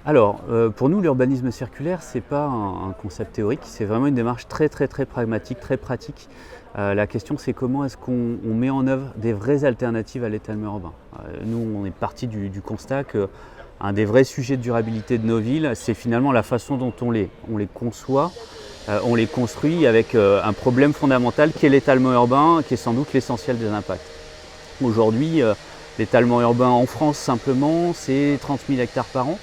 Alors, pour nous, l'urbanisme circulaire, ce n'est pas un concept théorique, c'est vraiment une démarche très pragmatique, très pratique. La question, c'est comment est-ce qu'on met en œuvre des vraies alternatives à l'étalement urbain. Nous, on est parti du constat qu'un des vrais sujets de durabilité de nos villes, c'est finalement la façon dont on les conçoit, on les construit avec un problème fondamental qui est l'étalement urbain, qui est sans doute l'essentiel des impacts. Aujourd'hui, l'étalement urbain en France, simplement, c'est 30 000 hectares par an.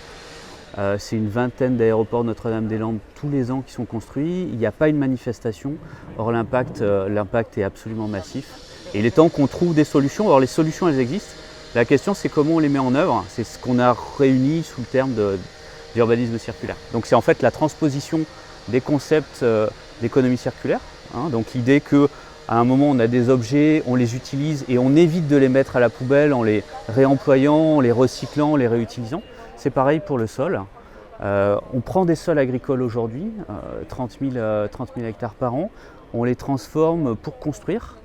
C'est une vingtaine d'aéroports Notre-Dame-des-Landes tous les ans qui sont construits. Il n'y a pas une manifestation. Or, l'impact est absolument massif. Et il est temps qu'on trouve des solutions. Alors, les solutions, elles existent. La question, c'est comment on les met en œuvre. C'est ce qu'on a réuni sous le terme d'urbanisme circulaire. Donc, c'est en fait la transposition des concepts d'économie circulaire. Donc, l'idée qu'à un moment, on a des objets, on les utilise et on évite de les mettre à la poubelle en les réemployant, en les recyclant, en les réutilisant. C'est pareil pour le sol. On prend des sols agricoles aujourd'hui, 30 000 hectares par an, on les transforme pour construire.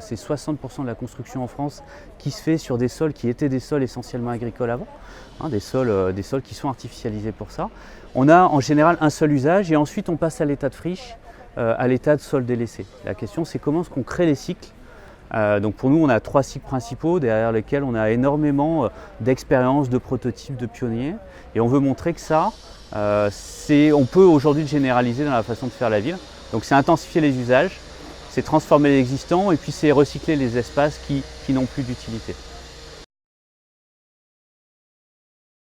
C'est 60% de la construction en France qui se fait sur des sols qui étaient des sols essentiellement agricoles avant, des sols qui sont artificialisés pour ça. On a en général un seul usage et ensuite on passe à l'état de friche, à l'état de sol délaissé. La question, c'est comment est-ce qu'on crée les cycles. Donc pour nous, on a 3 cycles principaux derrière lesquels on a énormément d'expériences, de prototypes, de pionniers. Et on veut montrer que ça, on peut aujourd'hui le généraliser dans la façon de faire la ville. Donc c'est intensifier les usages, c'est transformer l'existant et puis c'est recycler les espaces qui n'ont plus d'utilité.